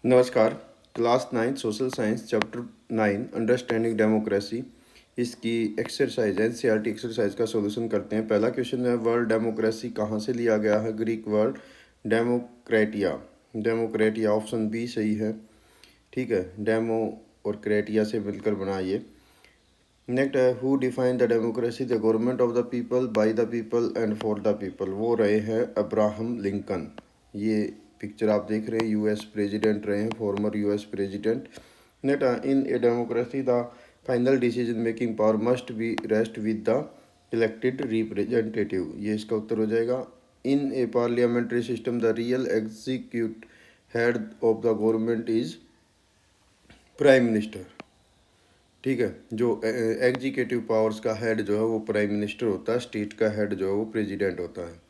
नमस्कार। Class 9 social science chapter 9 understanding democracy, इसकी exercise NCERT exercise का सॉल्यूशन करते हैं। पहला क्वेश्चन है, वर्ड डेमोक्रेसी कहाँ से लिया गया है? ग्रीक वर्ड डेमोक्रेटिया। डेमोक्रेटिया ऑप्शन बी सही है। ठीक है, डेमो और क्रेटिया से मिलकर बना ये। नेक्स्ट है, who define the democracy? The government of the people, by the people and for the people. वो रहे हैं अब्राहम लिंकन। ये पिक्चर आप देख रहे हैं, यूएस प्रेसिडेंट रहे हैं, former US president. Next, in a democracy the final decision making power must be rest with the elected representative. ये इसका उत्तर हो जाएगा। In a parliamentary system the real execute head of the government is prime minister. ठीक है, जो executive powers का head जो है वो प्राइम मिनिस्टर होता है, स्टेट का हेड जो है वो प्रेसिडेंट होता है।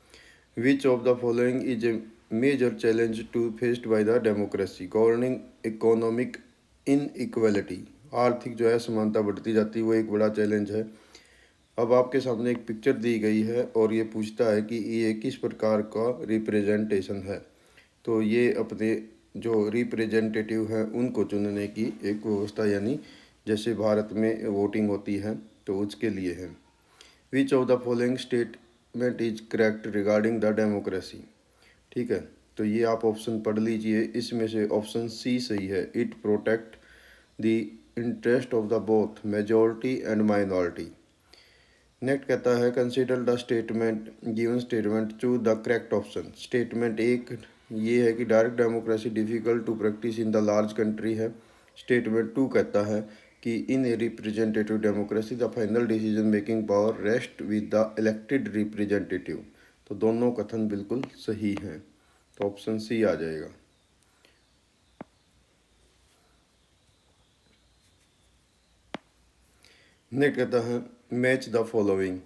Which of the following is a major challenge to faced by the democracy? Governing economic inequality, आर्थिक जो है समानता बढ़ती जाती है, वो एक बड़ा चैलेंज है। अब आपके सामने एक पिक्चर दी गई है और ये पूछता है कि ये किस प्रकार का रिप्रेजेंटेशन है। तो ये अपने जो रिप्रेजेंटेटिव हैं उनको चुनने की एक व्यवस्था, यानी जैसे भारत में वोटिंग होती है तो उसके लिए है। Which of the following statement is correct regarding the democracy? ठीक है, तो ये आप ऑप्शन पढ़ लीजिए। इसमें से ऑप्शन सी सही है, it protect the interest of the both majority and minority. Next कहता है, consider the statement given statement choose the correct option. Statement एक ये है कि direct democracy difficult to practice in the large country है। Statement two कहता है कि in a representative democracy the final decision making power rest with the elected representative. तो दोनों कथन बिल्कुल सही हैं, तो ऑप्शन सी आ जाएगा। नेक्स्ट कहता है, मैच द फॉलोइंग।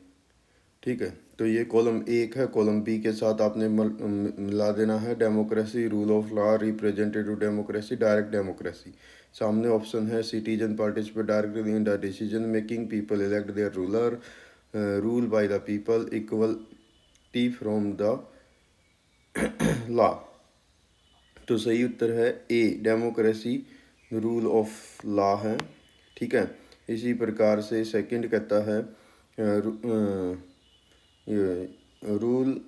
ठीक है, तो ये कॉलम एक है, कॉलम बी के साथ आपने मिला देना है। Democracy, rule of law, representative democracy, direct democracy. सामने ऑप्शन है, citizen participate directly in the decision making, people elect their ruler, rule by the people, equality from the law. तो सही उत्तर है ए, डेमोक्रेसी रूल ऑफ लॉ है। ठीक है, इसी प्रकार से सेकंड कहता है रूल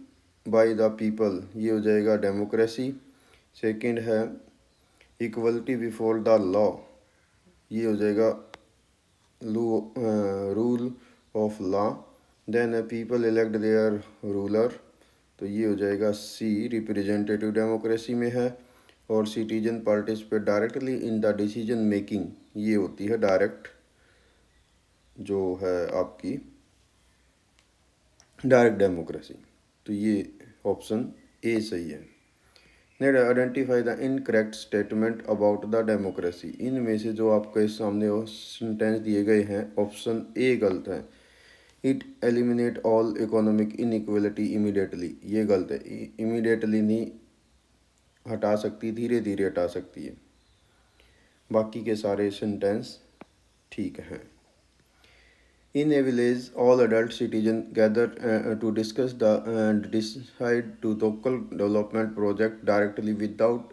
बाय द पीपल, ये हो जाएगा डेमोक्रेसी। सेकंड है इक्वलिटी बिफोर द लॉ, ये हो जाएगा rule of law. Then people elect their ruler, तो ये हो जाएगा सी, रिप्रेजेंटेटिव डेमोक्रेसी में है। और citizen participate directly in the decision making, ये होती है डायरेक्ट, जो है आपकी डायरेक्ट डेमोक्रेसी। तो ये ऑप्शन ए सही है। Next, identify the incorrect statement about the democracy. इनमें से जो आपके सामने सेंटेंस दिए गए हैं, ऑप्शन ए गलत है। It eliminate all economic inequality immediately, ये गलत है। इमीडिएटली नहीं हटा सकती, धीरे धीरे हटा सकती है। बाकी के सारे सेंटेंस ठीक हैं। In a village, all adult citizens gather to discuss the and decide to local development project directly without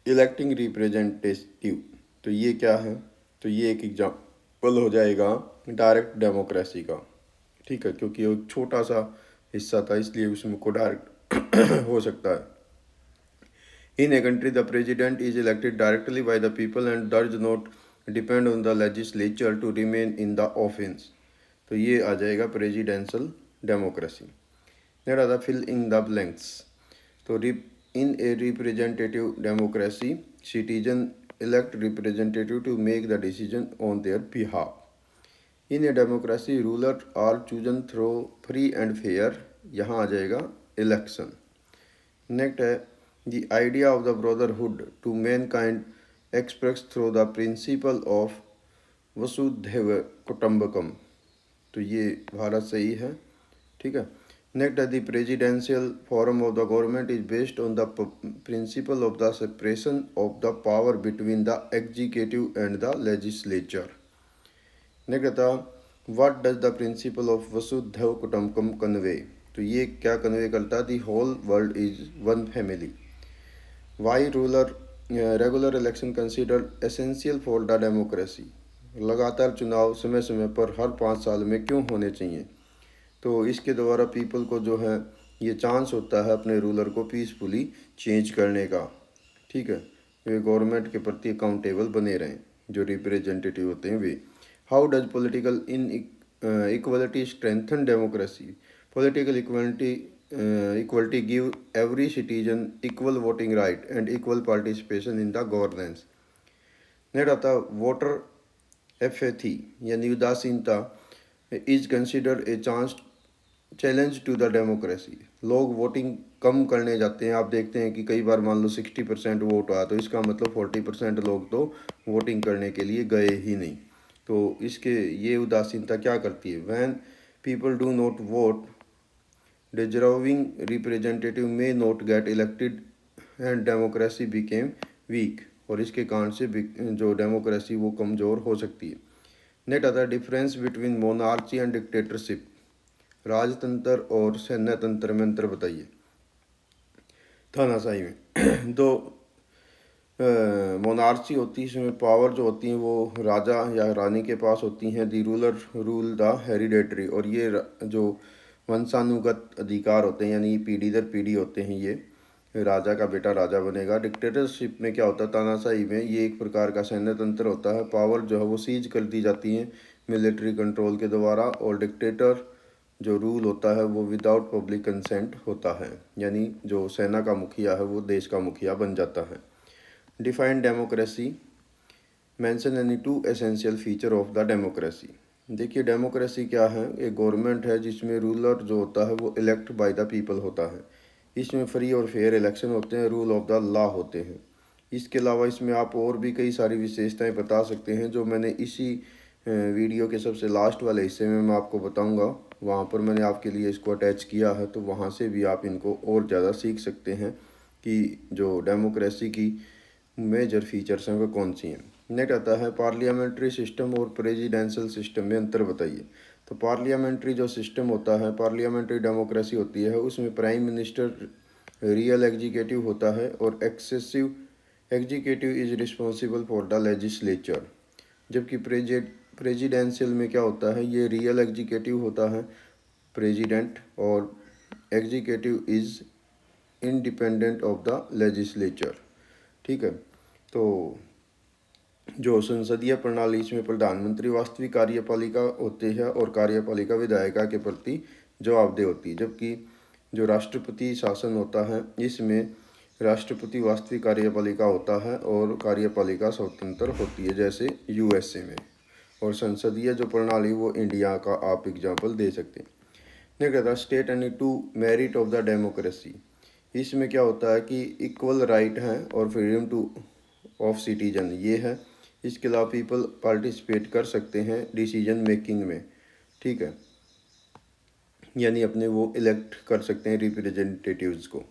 electing representative। तो ये क्या है? तो ये एक एग्जाम्पल हो जाएगा डायरेक्ट डेमोक्रेसी का। ठीक है, क्योंकि एक छोटा सा हिस्सा था इसलिए उसमें को डायरेक्ट हो सकता है। In a country, the president is elected directly by the people and does not depend on the legislature to remain in the office। तो ये आ जाएगा प्रेसिडेंशियल डेमोक्रेसी। नेक्स्ट आता फिल इन द ब्लैंक्स। तो in a representative democracy, citizen elect representative to make the decision on their behalf. In a democracy, rulers are chosen through free and fair, यहाँ आ जाएगा election। Next है, the idea of the brotherhood to mankind expressed through the principle of वसुधैव कुटुंबकम। तो ये भारत सही है। ठीक है, नेक्स्ट है, the presidential form of the government is based on the principle of the separation of the power between the executive and the legislature. Next था, what does the principle of वसुधैव कुटुंबकम कन्वे? तो ये क्या convey करता है? The whole world is one family. Why ruler regular election considered essential for the democracy, लगातार चुनाव समय समय पर हर 5 साल में क्यों होने चाहिए। तो इसके द्वारा पीपल को जो है ये चांस होता है अपने रूलर को पीसफुली चेंज करने का। ठीक है, वे गवर्नमेंट के प्रति अकाउंटेबल बने रहें, जो रिप्रेजेंटेटिव होते हैं वे। How does political inequality strengthen democracy, political equality give every citizen equal voting right and equal participation in the governance. Next आता वोटर एफएथी यानी उदासीनता is considered a chance challenge to the democracy. लोग voting कम करने जाते हैं। आप देखते हैं कि कई बार मान लो 60% वोट आया तो इसका मतलब 40% लोग तो वोटिंग करने के लिए गए ही नहीं। तो इसके ये उदासीनता क्या करती है, when people do not vote deserving representative may not get elected and democracy became week, और इसके कारण से जो डेमोक्रेसी वो कमज़ोर हो सकती है। नेक्स्ट आता है difference between monarchy and dictatorship, राजतंत्र और सैन्य तंत्र में अंतर बताइए। तानाशाही में दो मोनार्ची होती है, इसमें पावर जो होती है वो राजा या रानी के पास होती हैं। दी रूलर रूल द हेरिडेटरी, और ये जो वंशानुगत अधिकार होते हैं यानी पीढ़ी दर पीढ़ी होते हैं, ये राजा का बेटा राजा बनेगा। डिक्टेटरशिप में क्या होता है, तानाशाही में ये एक प्रकार का सैन्य तंत्र होता है। पावर जो है वो सीज कर दी जाती है मिलिट्री कंट्रोल के द्वारा, और डिक्टेटर जो रूल होता है वो विदाउट पब्लिक कंसेंट होता है, यानी जो सेना का मुखिया है वो देश का मुखिया बन जाता है। Define democracy, mention any two essential feature of the democracy. देखिए डेमोक्रेसी क्या है, एक गवर्नमेंट है जिसमें रूलर जो होता है वो इलेक्ट बाय द पीपल होता है। इसमें फ्री और फेयर इलेक्शन होते हैं, रूल ऑफ द लॉ होते हैं। इसके अलावा इसमें आप और भी कई सारी विशेषताएं बता सकते हैं, जो मैंने इसी वीडियो के सबसे लास्ट वाले हिस्से में मैं आपको बताऊंगा। वहाँ पर मैंने आपके लिए इसको अटैच किया है, तो वहाँ से भी आप इनको और ज़्यादा सीख सकते हैं कि जो डेमोक्रेसी की मेजर फीचर्स हैं वो कौन सी हैं। नेक्स्ट आता है पार्लियामेंट्री सिस्टम और प्रेसिडेंशियल सिस्टम में अंतर बताइए। तो पार्लियामेंट्री जो सिस्टम होता है, पार्लियामेंट्री डेमोक्रेसी होती है, उसमें प्राइम मिनिस्टर रियल एग्जीक्यूटिव होता है और excessive executive is responsible for the legislature. जबकि प्रेजिडेंशियल में क्या होता है, ये रियल एग्जीक्यूटिव होता है प्रेसिडेंट, और executive is independent of the legislature. ठीक है, तो जो संसदीय प्रणाली, इसमें प्रधानमंत्री वास्तविक कार्यपालिका होते हैं और कार्यपालिका विधायिका के प्रति जवाबदेह होती है। जबकि जो राष्ट्रपति शासन होता है, इसमें राष्ट्रपति वास्तविक कार्यपालिका होता है और कार्यपालिका स्वतंत्र होती है, जैसे यूएसए में। और संसदीय जो प्रणाली वो इंडिया का आप एग्जाम्पल दे सकते हैं। नेक्स्ट आता है state and two merit of the democracy. इसमें क्या होता है कि इक्वल राइट है और फ्रीडम टू ऑफ सिटीजन ये है। इसके अलावा पीपल पार्टिसिपेट कर सकते हैं डिसीजन मेकिंग में। ठीक है, यानी अपने वो इलेक्ट कर सकते हैं रिप्रेजेंटेटिव्स को।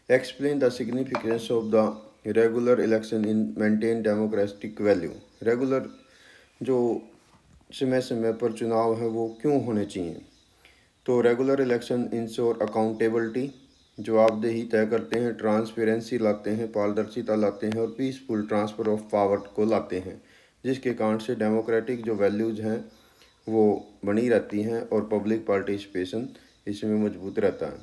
Explain the significance of the regular election in maintain democratic value. Regular जो समय समय पर चुनाव है वो क्यों होने चाहिए। तो रेगुलर इलेक्शन इंश्योर अकाउंटेबिलिटी, जवाबदेही तय करते हैं, ट्रांसपेरेंसी लाते हैं, पारदर्शिता लाते हैं, और पीसफुल ट्रांसफ़र ऑफ पावर को लाते हैं, जिसके कारण से डेमोक्रेटिक जो वैल्यूज़ हैं वो बनी रहती हैं और पब्लिक पार्टिसिपेशन इसमें मजबूत रहता है।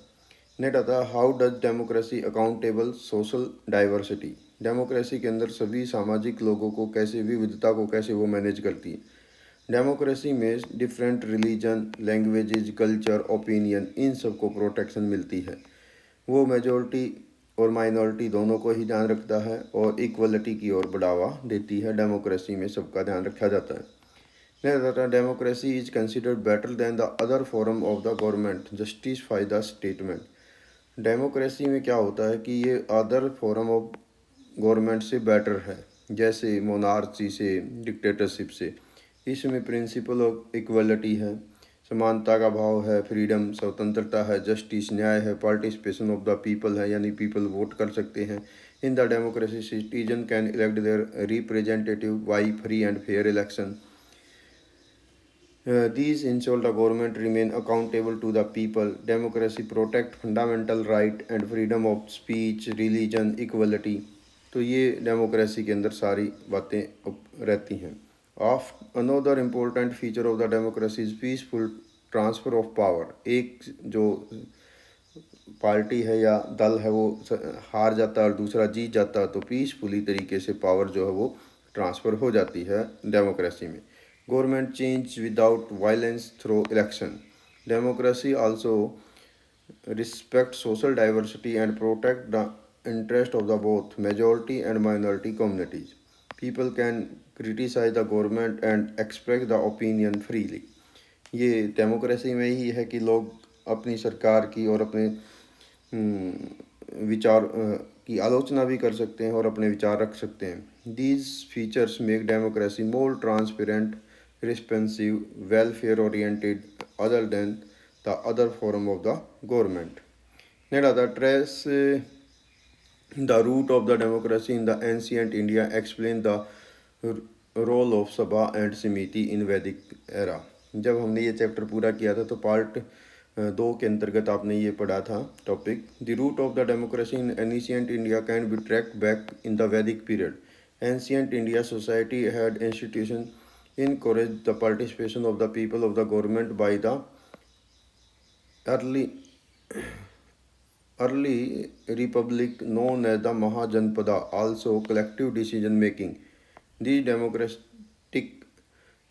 नेक्स्ट आता है how does democracy accountable social diversity. Democracy के अंदर सभी सामाजिक लोगों को कैसे, विविधता को कैसे वो मैनेज करती है। डेमोक्रेसी में different religion, languages, culture, opinion, इन सब को प्रोटेक्शन मिलती है। वो मेजॉरिटी और माइनॉरिटी दोनों को ही ध्यान रखता है और इक्वलिटी की ओर बढ़ावा देती है। डेमोक्रेसी में सबका ध्यान रखा जाता है। Next, democracy is considered better than the other form of the government justify the statement. Democracy में क्या होता है कि ये अदर फॉर्म ऑफ गवर्नमेंट से बेटर है, जैसे मोनार्ची से, डिक्टेटरशिप से। इसमें प्रिंसिपल ऑफ इक्वलिटी है, समानता का भाव है, फ्रीडम स्वतंत्रता है, जस्टिस न्याय है, पार्टिसिपेशन ऑफ द पीपल है, यानी पीपल वोट कर सकते हैं। In the democracy citizen can elect their representative by free and fair election. These ensure the government remain accountable to the people. Democracy protect fundamental right and freedom of speech, religion, equality. तो ये democracy के अंदर सारी बातें रहती हैं. Of another important feature of the democracy is peaceful transfer of power. एक जो पार्टी है या दल है वो हार जाता है और दूसरा जीत जाता है तो पीसफुली तरीके से पावर जो है वो ट्रांसफ़र हो जाती है डेमोक्रेसी में. Government change without violence through election. Democracy also respect social diversity and protect the interest of the both majority and minority communities. People can criticize the government and express the opinion freely. ये democracy में ही है कि लोग अपनी सरकार की और अपने विचार की आलोचना भी कर सकते हैं और अपने विचार रख सकते हैं. These features make democracy more transparent, responsive, welfare oriented other than the other form of the government. Let us trace the root of the democracy in the ancient India. Explain the role of Sabha and Samiti in Vedic era. जब हमने ये chapter पूरा किया था तो part 2 के अंतर्गत आपने ये पढ़ा था topic. The root of the democracy in ancient India can be track back in the Vedic period. Ancient India society had institution encouraged the participation of the people of the government by the early republic known as the Mahajanpada, also collective decision making. These democratic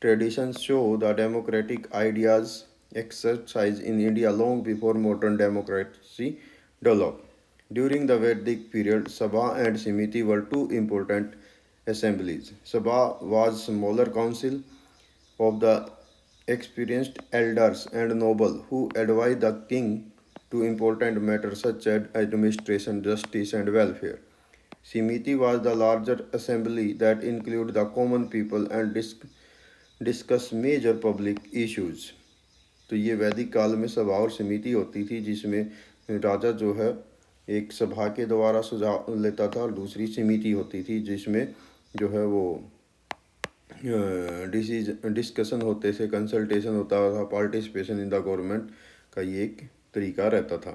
traditions show the democratic ideas exercised in India long before modern democracy developed. During the Vedic period, Sabha and Samiti were two important assemblies. Sabha was smaller council of the experienced elders and noble who advised the king to important matters such as administration, justice, and welfare. Simiti was the larger assembly that included the common people and discuss major public issues. तो ये वैदिक काल में सभा और समिति होती थी जिसमें राजा जो है एक सभा के द्वारा सुझाव लेता था और दूसरी समिति होती थी जिसमें जो है वो डिस्कशन होते थे, कंसल्टेशन होता था, पार्टिसिपेशन इन द गवर्नमेंट का ये एक तरीका रहता था.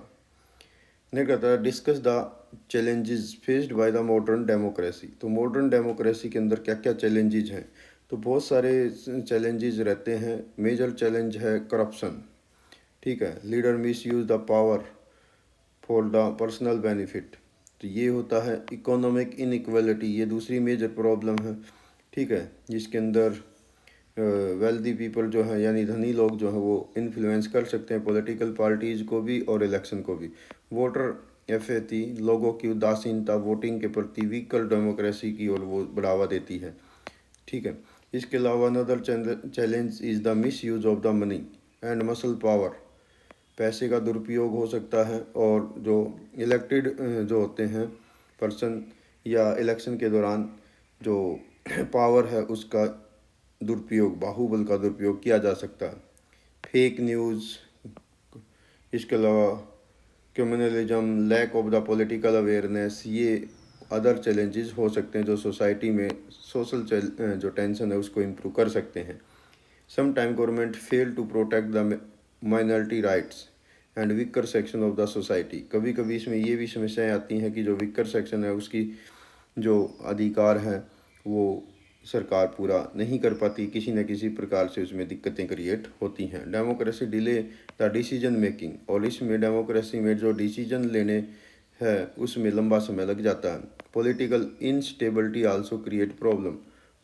नेक्स्ट आता है discuss the challenges faced by the modern democracy. तो मॉडर्न डेमोक्रेसी के अंदर क्या क्या चैलेंजेस हैं. तो बहुत सारे चैलेंजेस रहते हैं. मेजर चैलेंज है करप्शन. ठीक है. Leader miss use the power for the personal benefit. तो ये होता है. इकोनॉमिक इनइक्वालिटी, ये दूसरी मेजर प्रॉब्लम है. ठीक है. जिसके अंदर वेल्दी पीपल जो हैं यानी धनी लोग जो हैं वो इन्फ्लुएंस कर सकते हैं पॉलिटिकल पार्टीज़ को भी और इलेक्शन को भी. वोटर एफएटी, लोगों की उदासीनता वोटिंग के प्रति वीकर डेमोक्रेसी की ओर वो बढ़ावा देती है. ठीक है. इसके अलावा another challenge is the miss use of the money and muscle power. पैसे का दुरुपयोग हो सकता है और जो इलेक्टेड जो होते हैं पर्सन या इलेक्शन के दौरान जो पावर है उसका दुरुपयोग, बाहुबल का दुरुपयोग किया जा सकता है. फेक न्यूज़, इसके अलावा communalism, lack of the political awareness, ये अदर चैलेंजेस हो सकते हैं जो सोसाइटी में सोशल जो टेंशन है उसको इम्प्रूव कर सकते हैं. Some time government fail to protect the minority rights and weaker section of the society. कभी कभी इसमें ये भी समस्याएं आती हैं कि जो वीकर सेक्शन है उसकी जो अधिकार हैं वो सरकार पूरा नहीं कर पाती. किसी न किसी प्रकार से उसमें दिक्कतें क्रिएट होती हैं. Democracy delay the decision making. और इसमें डेमोक्रेसी में जो डिसीजन लेने है उसमें लंबा समय लग जाता है. Political instability also create problem.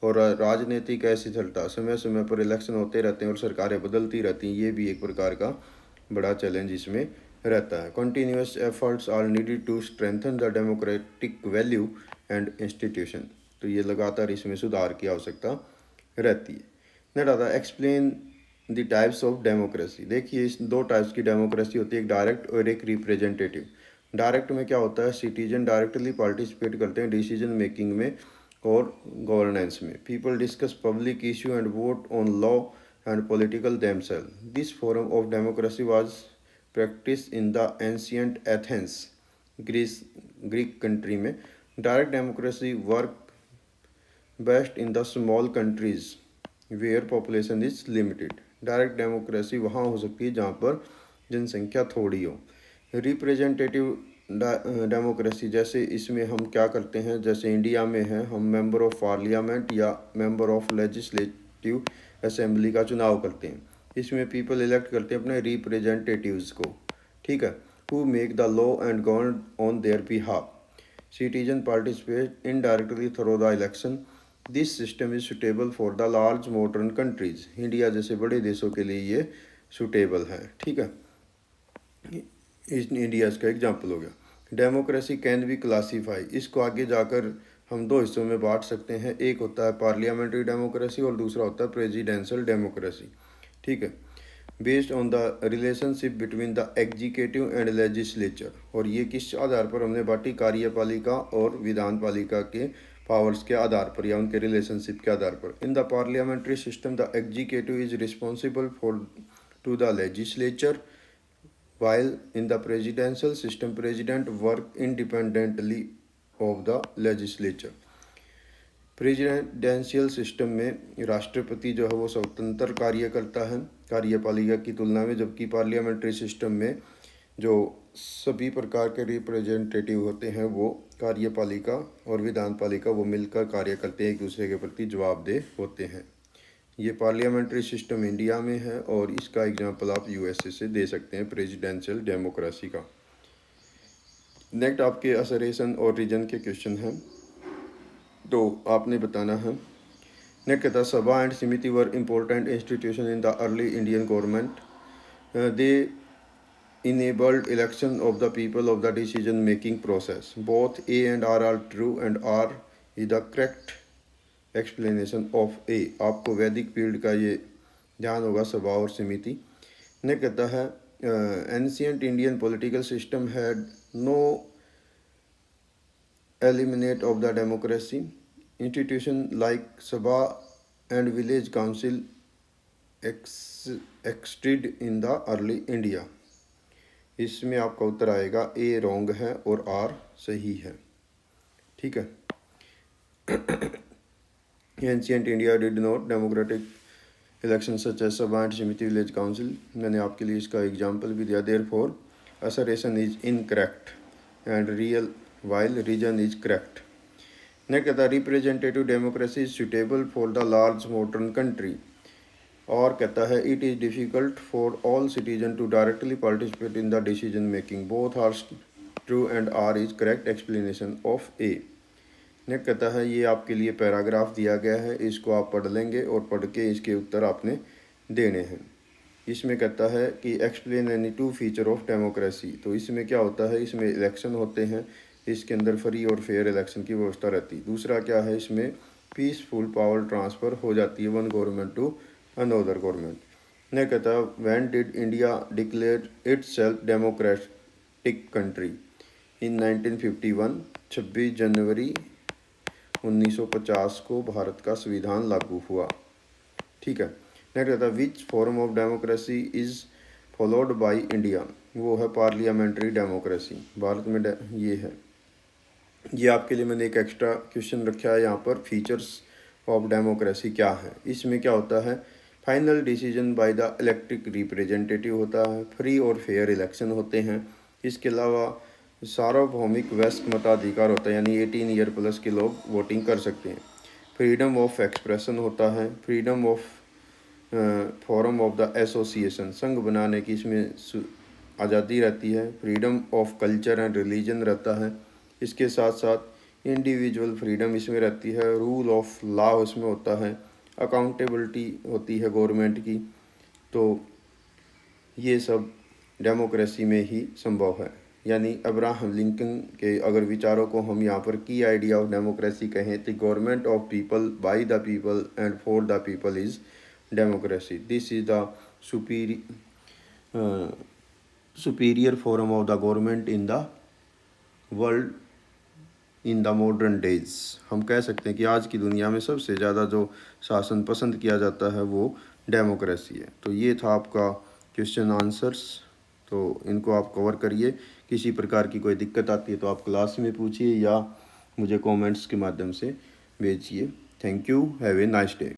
और राजनीतिक अस्थिरता, समय समय पर इलेक्शन होते रहते हैं और सरकारें बदलती रहती हैं. ये भी एक प्रकार का बड़ा चैलेंज इसमें रहता है. Continuous efforts are needed to strengthen the democratic value and institution. तो ये लगातार इसमें सुधार की आवश्यकता रहती है. नेक्स्ट आता है explain the types of democracy. देखिए इस दो टाइप्स की डेमोक्रेसी होती है, एक डायरेक्ट और एक रिप्रेजेंटेटिव. डायरेक्ट में क्या होता है, सिटीजन डायरेक्टली पार्टिसिपेट करते हैं डिसीजन मेकिंग में और गवर्नेंस में. People discuss public issue and vote on law and political themselves. This form of democracy was practice in the ancient Athens, Greek country में. Direct democracy work best in the small countries where population is limited. Direct democracy वहाँ हो सकती है जहाँ पर जनसंख्या थोड़ी हो। रिप्रेजेंटेटिव डेमोक्रेसी, जैसे इसमें हम क्या करते हैं, जैसे इंडिया में है, हम मेंबर ऑफ पार्लियामेंट या मेंबर ऑफ लेजिस्लेटिव असेंबली का चुनाव करते हैं। इसमें पीपल इलेक्ट करते हैं अपने रिप्रेजेंटेटिव्स को, ठीक है, who make the law and govern on their behalf. Citizen participate indirectly through the election. This system is suitable for the large modern countries. India जैसे बड़े देशों के लिए ये सुटेबल है, ठीक है। इंडिया इसका एग्जाम्पल हो गया। डेमोक्रेसी कैन बी क्लासीफाई, इसको आगे जाकर हम दो हिस्सों में बांट सकते हैं। एक होता है पार्लियामेंट्री डेमोक्रेसी और दूसरा होता है प्रेसिडेंशियल डेमोक्रेसी, ठीक है, based on the relationship between the executive and legislature. और ये किस आधार पर हमने बांटी, कार्यपालिका और विधान पालिका के पावर्स के आधार पर या उनके रिलेशनशिप के आधार पर। In the parliamentary system the executive is responsible for to the legislature, while in the presidential system president work independently of the legislature। Presidential system में राष्ट्रपति जो है वो स्वतंत्र कार्य करता है कार्यपालिका की तुलना में, जबकि पार्लियामेंट्री सिस्टम में जो सभी प्रकार के रिप्रेजेंटेटिव होते हैं वो कार्यपालिका और विधान पालिका वो मिलकर कार्य करते हैं, एक दूसरे के प्रति जवाबदेह होते हैं। ये पार्लियामेंट्री सिस्टम इंडिया में है और इसका एग्जांपल आप यूएसए से दे सकते हैं प्रेसिडेंशियल डेमोक्रेसी का। नेक्स्ट आपके असरेशन और रीजन के क्वेश्चन हैं, तो आपने बताना है। नेक्स्ट कहता है सभा एंड समिति वर important institution in the early Indian government. They enabled election of the people of the decision making process. Both A and R are true and R is the correct explanation of A. आपको Vedic period का ये ध्यान होगा, सभा और समिति। ने कहता है ancient Indian political system had no element of the democracy. Institution like sabha and village council existed in the early India. इसमें आपका उत्तर आएगा ए रॉन्ग है और आर सही है, ठीक है। Ancient India did not democratic election such as sabha and samiti village council. मैंने आपके लिए इसका एग्जाम्पल भी दिया। Therefore assertion is incorrect and real while reason is correct. Next कहता है representative democracy is suitable for the large modern country. और कहता है it is difficult for all citizen to directly participate in the decision making. Both are true and R is correct explanation of A. Next कहता है ये आपके लिए paragraph दिया गया है, इसको आप पढ़ लेंगे और पढ़ के इसके उत्तर आपने देने हैं। इसमें कहता है कि explain any two feature of democracy. तो इसमें क्या होता है, इसमें इलेक्शन होते हैं, इसके अंदर फ्री और फेयर इलेक्शन की व्यवस्था रहती है। दूसरा क्या है, इसमें पीसफुल पावर ट्रांसफ़र हो जाती है one government to another government. ने कहता है when did India declare itself democratic country. In 1951 26 जनवरी 1950 को भारत का संविधान लागू हुआ, ठीक है। नेक्स्ट कहता है which form of democracy is followed by India. वो है पार्लियामेंट्री डेमोक्रेसी, भारत में ये है। ये आपके लिए मैंने एक एक्स्ट्रा क्वेश्चन रखा है यहाँ पर, फीचर्स ऑफ डेमोक्रेसी क्या है। इसमें क्या होता है, final decision by the elected representative होता है, फ्री और फेयर इलेक्शन होते हैं। इसके अलावा सार्वभौमिक वयस्क मताधिकार होता है, यानी 18 ईयर प्लस के लोग वोटिंग कर सकते हैं। फ्रीडम ऑफ एक्सप्रेशन होता है, freedom of forum of the association, संघ बनाने की इसमें आज़ादी रहती है। Freedom of culture and religion रहता है। इसके साथ साथ इंडिविजुअल फ्रीडम इसमें रहती है। रूल ऑफ लॉ इसमें होता है। अकाउंटेबिलिटी होती है गवर्नमेंट की। तो ये सब डेमोक्रेसी में ही संभव है। यानी अब्राहम लिंकन के अगर विचारों को हम यहाँ पर की आइडिया ऑफ डेमोक्रेसी कहें तो government of people by the people and for the people is democracy. This is the superior form of the government in the world in the modern days. हम कह सकते हैं कि आज की दुनिया में सबसे ज़्यादा जो शासन पसंद किया जाता है वो डेमोक्रेसी है। तो ये था आपका क्वेश्चन आंसर्स, तो इनको आप कवर करिए। किसी प्रकार की कोई दिक्कत आती है तो आप क्लास में पूछिए या मुझे कमेंट्स के माध्यम से भेजिए। Thank you, have a nice day.